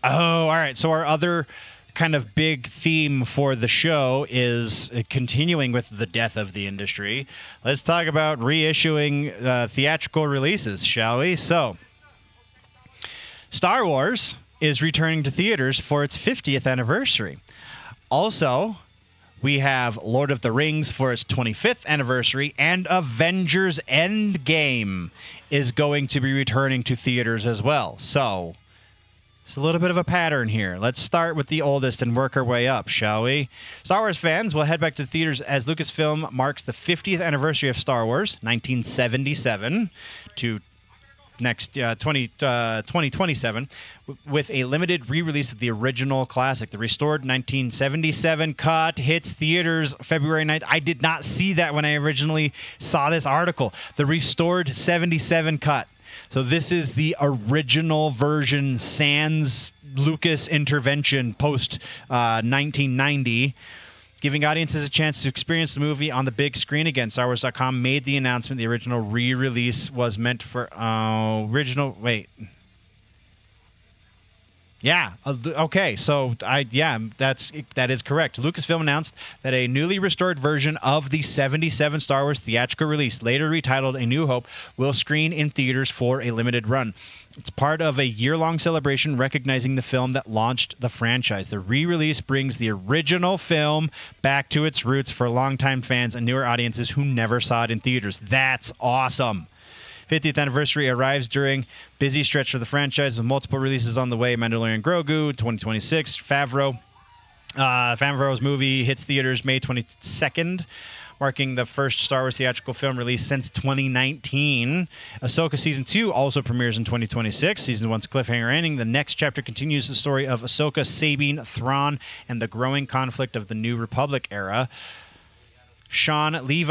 Oh, all right. So our other kind of big theme for the show is continuing with the death of the industry. Let's talk about reissuing theatrical releases, shall we? So, Star Wars is returning to theaters for its 50th anniversary. Also, we have Lord of the Rings for its 25th anniversary, and Avengers Endgame is going to be returning to theaters as well. So, it's a little bit of a pattern here. Let's start with the oldest and work our way up, shall we? Star Wars fans will head back to theaters as Lucasfilm marks the 50th anniversary of Star Wars, 1977, to next 2027, with a limited re-release of the original classic. The restored 1977 cut hits theaters February 9th. I did not see that when I originally saw this article. The restored 77 cut. So this is the original version sans Lucas intervention post 1990, giving audiences a chance to experience the movie on the big screen again. StarWars.com made the announcement the original re-release was meant for Yeah. Okay. So that is correct. Lucasfilm announced that a newly restored version of the 77 Star Wars theatrical release, later retitled A New Hope, will screen in theaters for a limited run. It's part of a year-long celebration recognizing the film that launched the franchise. The re-release brings the original film back to its roots for longtime fans and newer audiences who never saw it in theaters. That's awesome. 50th anniversary arrives during busy stretch for the franchise with multiple releases on the way. Mandalorian Grogu, 2026. Favreau's movie hits theaters May 22nd, marking the first Star Wars theatrical film release since 2019. Ahsoka Season 2 also premieres in 2026. Season 1's cliffhanger ending. The next chapter continues the story of Ahsoka, Sabine, Thrawn, and the growing conflict of the New Republic era. Sean Levy's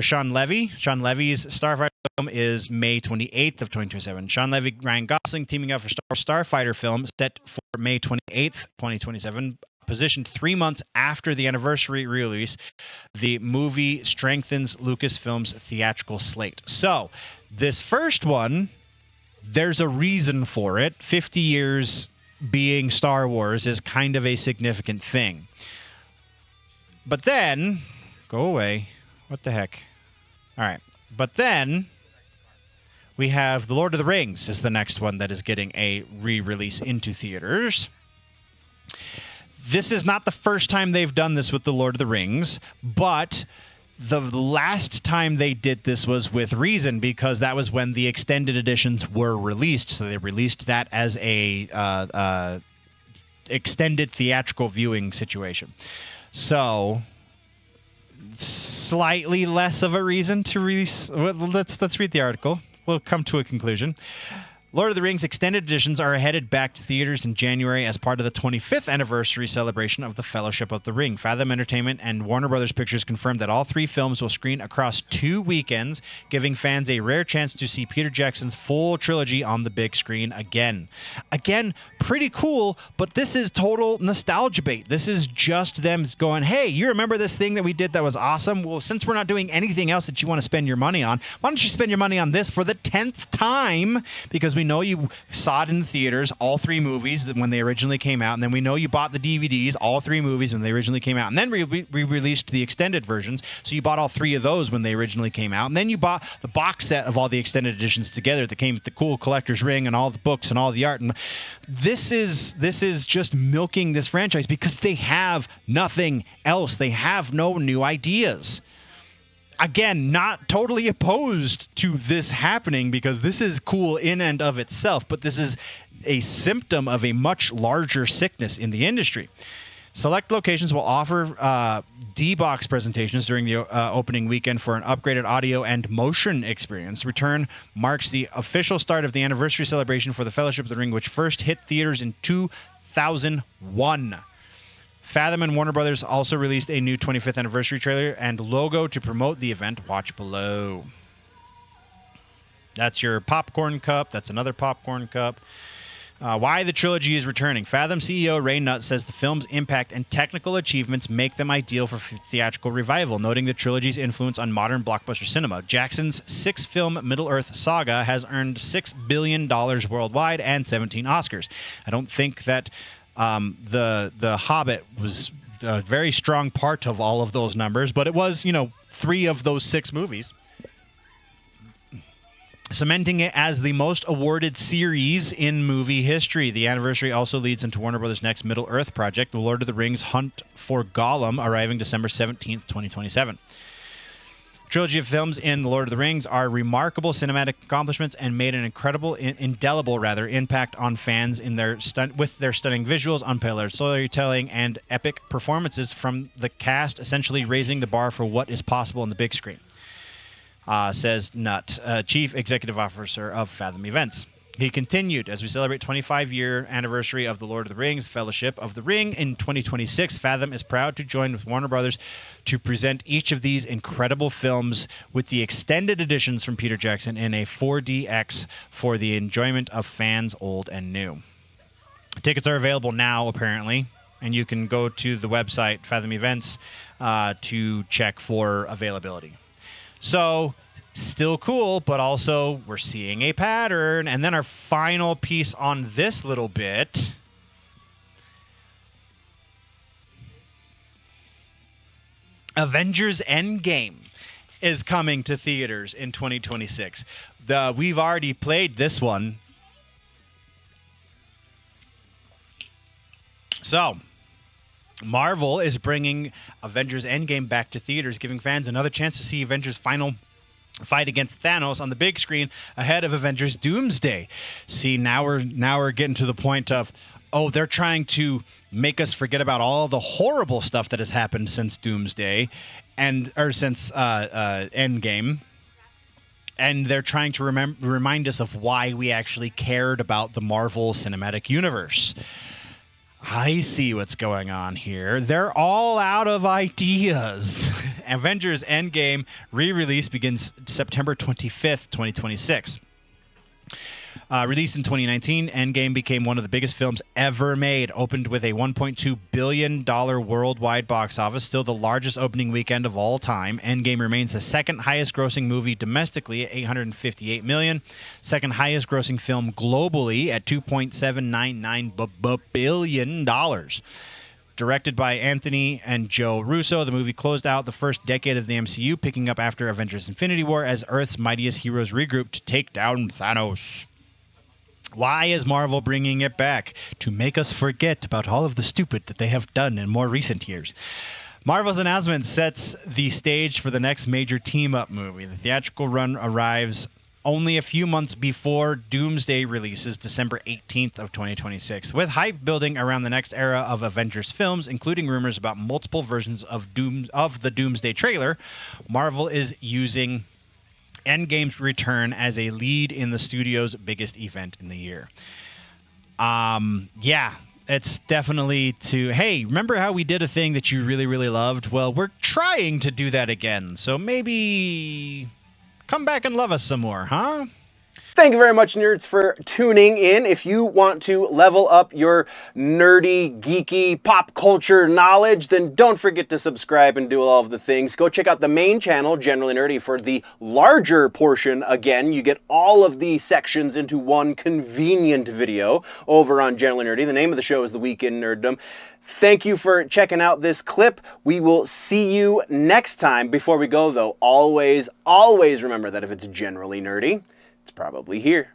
Starfighter film is May 28th of 2027. Sean Levy, Ryan Gosling teaming up for Starfighter film set for May 28th, 2027. Positioned 3 months after the anniversary release, the movie strengthens Lucasfilm's theatrical slate. So, this first one, there's a reason for it. 50 years being Star Wars is kind of a significant thing. But then... Go away. What the heck? All right. But then we have The Lord of the Rings is the next one that is getting a re-release into theaters. This is not the first time they've done this with The Lord of the Rings, but the last time they did this was with reason, because that was when the extended editions were released. So they released that as a extended theatrical viewing situation. So... slightly less of a reason to release. Let's read the article. We'll come to a conclusion. Lord of the Rings extended editions are headed back to theaters in January as part of the 25th anniversary celebration of the Fellowship of the Ring. Fathom Entertainment and Warner Brothers Pictures confirmed that all three films will screen across 2 weekends, giving fans a rare chance to see Peter Jackson's full trilogy on the big screen again. Again, pretty cool, but this is total nostalgia bait. This is just them going, hey, you remember this thing that we did that was awesome? Well, since we're not doing anything else that you want to spend your money on, why don't you spend your money on this for the 10th time? Because we know you saw it in the theaters, all 3 movies when they originally came out, and then we know you bought the DVDs, all 3 movies when they originally came out, and then we released the extended versions, so you bought all 3 of those when they originally came out, and then you bought the box set of all the extended editions together that came with the cool collector's ring and all the books and all the art. And this is just milking this franchise because they have nothing else. They have no new ideas. Again, not totally opposed to this happening because this is cool in and of itself, but this is a symptom of a much larger sickness in the industry. Select locations will offer D-Box presentations during the opening weekend for an upgraded audio and motion experience. Return marks the official start of the anniversary celebration for the Fellowship of the Ring, which first hit theaters in 2001. Fathom and Warner Brothers also released a new 25th anniversary trailer and logo to promote the event. Watch below. That's your popcorn cup. That's another popcorn cup. Why the trilogy is returning. Fathom CEO Ray Nutt says the film's impact and technical achievements make them ideal for theatrical revival, noting the trilogy's influence on modern blockbuster cinema. Jackson's 6-film Middle-earth saga has earned $6 billion worldwide and 17 Oscars. I don't think that the Hobbit was a very strong part of all of those numbers, but it was, 3 of those 6 movies, cementing it as the most awarded series in movie history. The anniversary also leads into Warner Brothers' next Middle-earth project, The Lord of the Rings Hunt for Gollum, arriving December 17th, 2027. Trilogy of films in The Lord of the Rings are remarkable cinematic accomplishments and made an indelible impact on fans in with their stunning visuals, unparalleled storytelling, and epic performances from the cast, essentially raising the bar for what is possible on the big screen. Says Nutt, Chief Executive Officer of Fathom Events. He continued, as we celebrate 25-year anniversary of The Lord of the Rings, Fellowship of the Ring in 2026, Fathom is proud to join with Warner Brothers to present each of these incredible films with the extended editions from Peter Jackson in a 4DX for the enjoyment of fans old and new. Tickets are available now, apparently, and you can go to the website, Fathom Events, to check for availability. So, still cool, but also we're seeing a pattern. And then our final piece on this little bit. Avengers Endgame is coming to theaters in 2026. We've already played this one. So, Marvel is bringing Avengers Endgame back to theaters, giving fans another chance to see Avengers' final fight against Thanos on the big screen ahead of Avengers Doomsday. See, now we're getting to the point of, they're trying to make us forget about all the horrible stuff that has happened since Doomsday or since Endgame. And they're trying to remind us of why we actually cared about the Marvel Cinematic Universe. I see what's going on here. They're all out of ideas. Avengers Endgame re-release begins September 25th, 2026. Released in 2019, Endgame became one of the biggest films ever made. Opened with a $1.2 billion worldwide box office, still the largest opening weekend of all time. Endgame remains the second highest grossing movie domestically at $858 million. Second highest grossing film globally at $2.799 billion. Directed by Anthony and Joe Russo, the movie closed out the first decade of the MCU, picking up after Avengers Infinity War as Earth's mightiest heroes regroup to take down Thanos. Why is Marvel bringing it back? To make us forget about all of the stupid that they have done in more recent years. Marvel's announcement sets the stage for the next major team-up movie. The theatrical run arrives only a few months before Doomsday releases December 18th of 2026. With hype building around the next era of Avengers films, including rumors about multiple versions of the Doomsday trailer, Marvel is using Endgame's return as a lead in the studio's biggest event in the year. It's definitely hey, remember how we did a thing that you really, really loved? Well, we're trying to do that again. So maybe come back and love us some more, huh? Thank you very much, nerds, for tuning in. If you want to level up your nerdy, geeky, pop culture knowledge, then don't forget to subscribe and do all of the things. Go check out the main channel, Generally Nerdy, for the larger portion. Again, you get all of the sections into one convenient video over on Generally Nerdy. The name of the show is The Week in Nerddom. Thank you for checking out this clip. We will see you next time. Before we go, though, always remember that if it's generally nerdy, it's probably here.